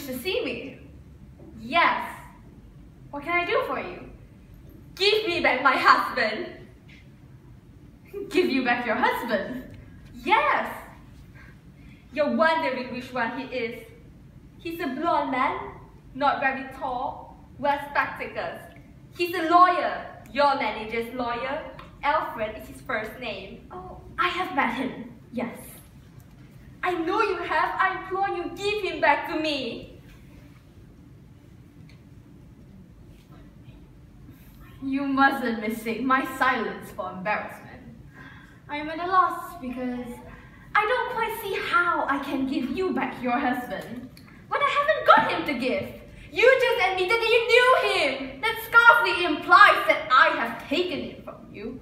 to see me? Yes. What can I do for you? Give me back my husband. Give you back your husband? Yes. You're wondering which one he is. He's a blonde man, not very tall, wears spectacles. He's a lawyer. Your manager's lawyer. Alfred is his first name. Oh, I have met him. Yes. I know you have. I implore you, give him back to me. You mustn't mistake my silence for embarrassment. I am at a loss because I don't quite see how I can give you back your husband when I haven't got him to give. You just admitted that you knew him. That scarcely implies that I have taken it from you.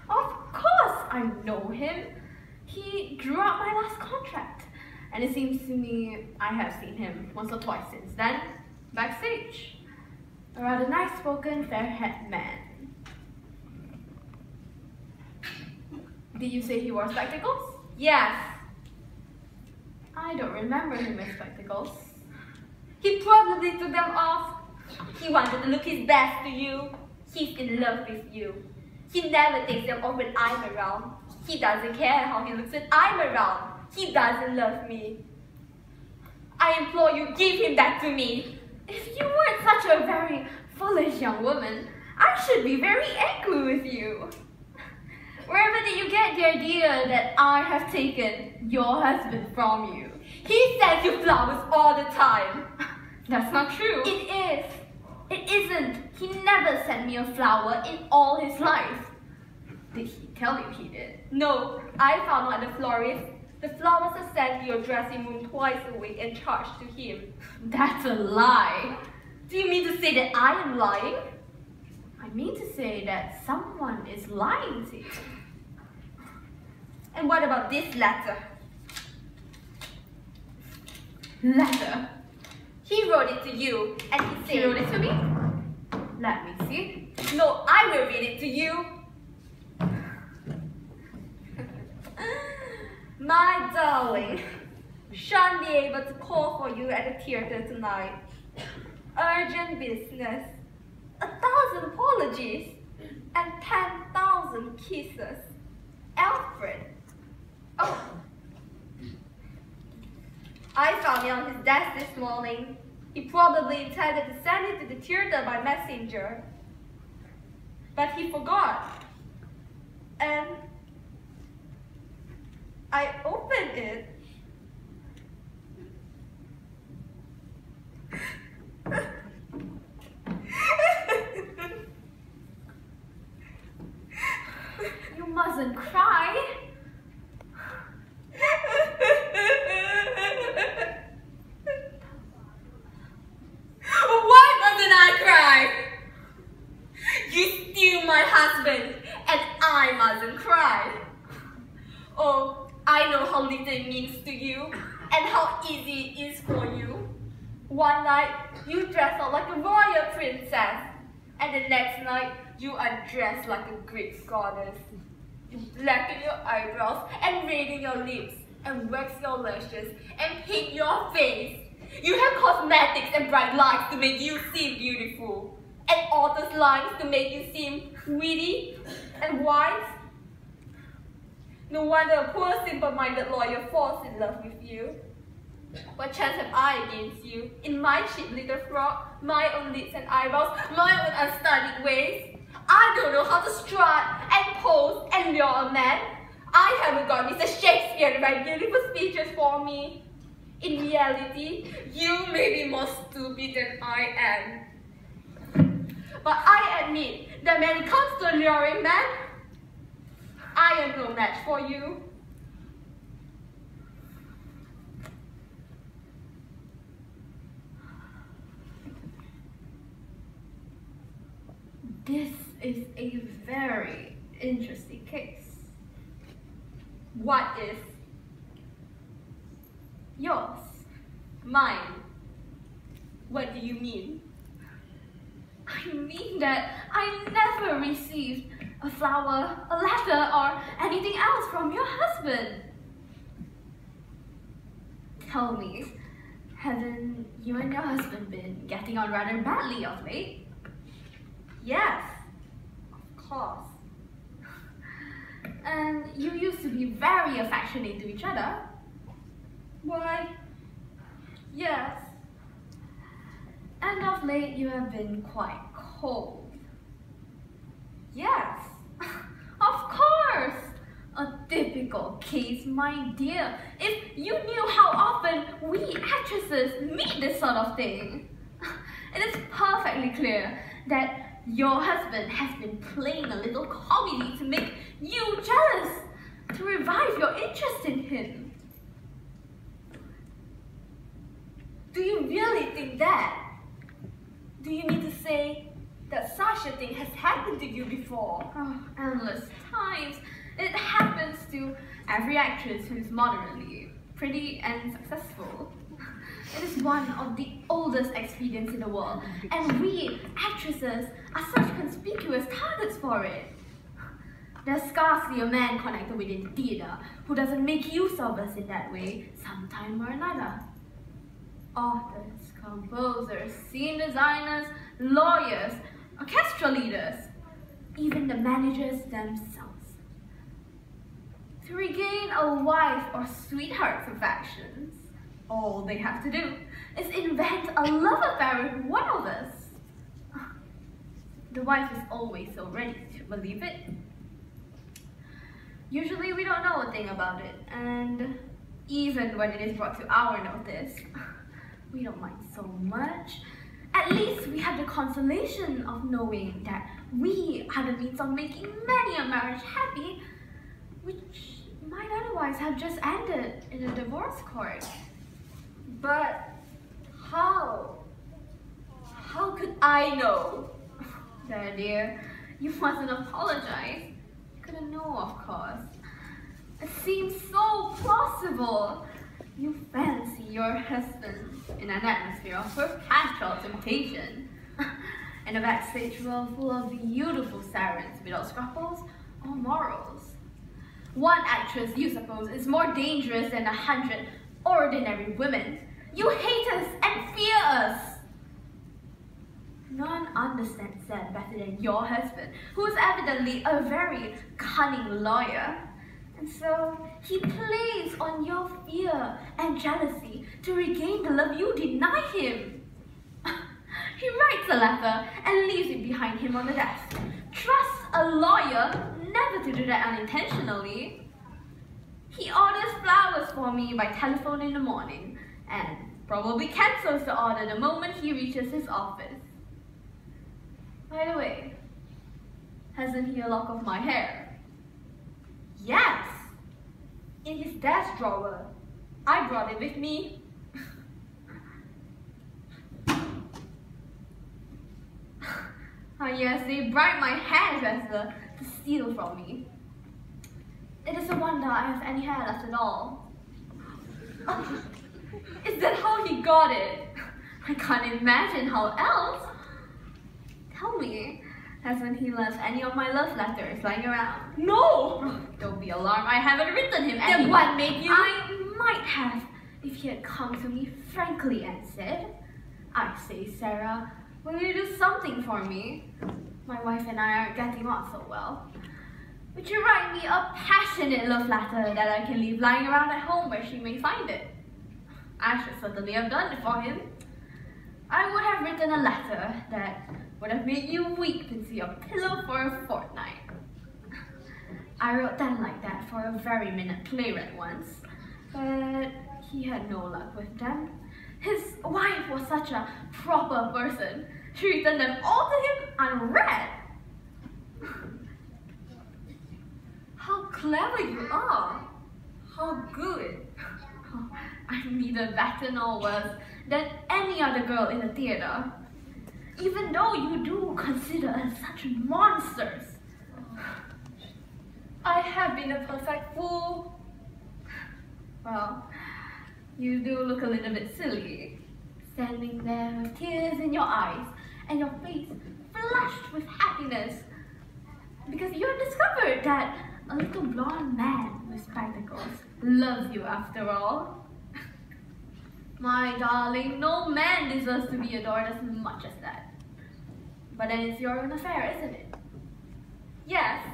Of course I know him. He drew up my last contract. And it seems to me I have seen him once or twice since then, backstage. A rather nice-spoken, fair-haired man. Did you say he wore spectacles? Yes. I don't remember him with spectacles. He probably took them off. He wanted to look his best to you. He's in love with you. He never takes them off when I'm around. He doesn't care how he looks when I'm around. He doesn't love me. I implore you, give him back to me. If you weren't such a very foolish young woman, I should be very angry with you. Wherever did you get the idea that I have taken your husband from you? He sends you flowers all the time. That's not true. It is. It isn't. He never sent me a flower in all his life. Did he tell you he did? No, I found one at the florist. The flowers are sent to your dressing room twice a week and charged to him. That's a lie. Do you mean to say that I am lying? I mean to say that someone is lying to you. And what about this letter? Letter? He wrote it to you, and he said... He wrote it to me? Let me see. No, I will read it to you. My darling, shan't be able to call for you at the theater tonight. Urgent business. 1,000 apologies and 10,000 kisses. Alfred. Oh. I found it on his desk this morning. He probably intended to send it to the theater by messenger. But he forgot. And I opened it. You mustn't cry. Why mustn't I cry? You steal my husband, and I mustn't cry. Oh, I know how little it means to you, and how easy it is for you. One night, you dress up like a royal princess, and the next night, you undress like a Greek goddess. You blacken your eyebrows, and redden your lips, and wax your lashes, and paint your face. You have cosmetics and bright lights to make you seem beautiful, and author's lines to make you seem witty and wise. No wonder a poor simple-minded lawyer falls in love with you. What chance have I against you? In my cheap little frock, my own lips and eyebrows, my own unstudied ways. I don't know how to strut and pose and lure a man. I haven't got Mr. Shakespeare to write beautiful speeches for me. In reality, you may be more stupid than I am. But I admit that when it comes to luring men, I am no match for you. This is a very interesting case. What is yours? Mine? What do you mean? I mean that I never received a flower, a letter, or anything else from your husband. Tell me, Haven't you and your husband been getting on rather badly of late? Yes, of course. And you used to be very affectionate to each other. Why, yes. And of late you have been quite cold. Yes. Of course! A typical case, my dear. If you knew how often we actresses meet this sort of thing. It is perfectly clear that your husband has been playing a little comedy to make you jealous, to revive your interest in him. Do you really think that? Do you mean to say that such a thing has happened to you before? Oh, endless times. It happens to every actress who is moderately pretty and successful. It is one of the oldest expedients in the world, and we actresses are such conspicuous targets for it. There's scarcely a man connected within the theatre who doesn't make use of us in that way sometime or another. Authors, composers, scene designers, lawyers, orchestra leaders, even the managers themselves. To regain a wife or sweetheart's affections, all they have to do is invent a love affair with one of us. The wife is always so ready to believe it. Usually we don't know a thing about it, and even when it is brought to our notice, we don't mind so much. At least we have the consolation of knowing that we are the means of making many a marriage happy, which might otherwise have just ended in a divorce court. But how? How could I know? There, dear, you mustn't apologize. You couldn't know, of course. It seems so plausible. You fancy your husband in an atmosphere of perpetual temptation, in a backstage world full of beautiful sirens without scruples or morals. One actress, you suppose, is more dangerous than 100 ordinary women. You hate us and fear us. None understands that better than your husband, who is evidently a very cunning lawyer. And so he plays on your fear and jealousy to regain the love you deny him. He writes a letter and leaves it behind him on the desk. Trust a lawyer never to do that unintentionally. He orders flowers for me by telephone in the morning and probably cancels the order the moment he reaches his office. By the way, hasn't he a lock of my hair? Yes, in his desk drawer. I brought it with me. Ah yes, they bribed my hairdresser to steal from me. It is a wonder I have any hair left at all. Oh, is that how he got it? I can't imagine how else. Tell me, hasn't he left any of my love letters lying around? No! Don't be alarmed, I haven't written him any. Then what made you? I might have, if he had come to me frankly and said, I say, Sarah, will you do something for me? My wife and I aren't getting on so well. Would you write me a passionate love letter that I can leave lying around at home where she may find it? I should certainly have done it for him. I would have written a letter that would have made you weep into your pillow for a fortnight. I wrote them like that for a very minute playwright once, but he had no luck with them. His wife was such a proper person. She returned them all to him unread. How clever you are! How good! Oh, I'm neither better nor worse than any other girl in the theatre, even though you do consider us such monsters. I have been a perfect fool. Well, you do look a little bit silly, standing there with tears in your eyes and your face flushed with happiness, because you have discovered that a little blonde man with spectacles loves you after all. My darling, no man deserves to be adored as much as that. But then it's your own affair, isn't it? Yes.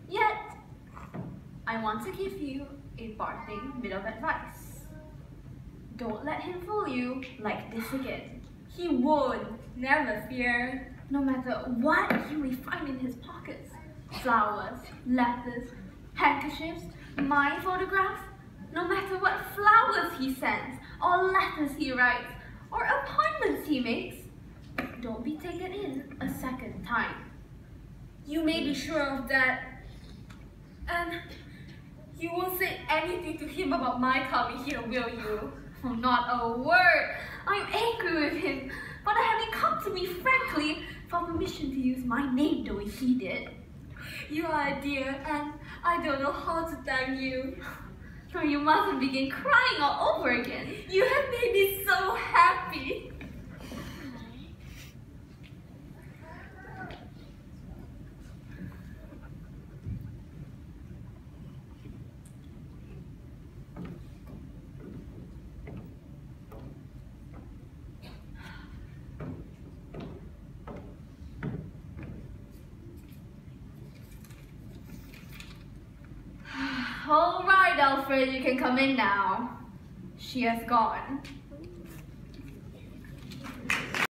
Yet, I want to give you a parting bit of advice. Don't let him fool you like this again. He won't. Never fear. No matter what you may find in his pockets, flowers, letters, handkerchiefs, my photograph, no matter what flowers he sends, or letters he writes, or appointments he makes, don't be taken in a second time. You may be sure of that. And you won't say anything to him about my coming here, will you? Oh, not a word. I'm angry with him, but I having come to me frankly for permission to use my name the way he did. You are a dear, and I don't know how to thank you. Or you mustn't begin crying all over again. You have made me so happy. All right, Alfred, you can come in now. She has gone.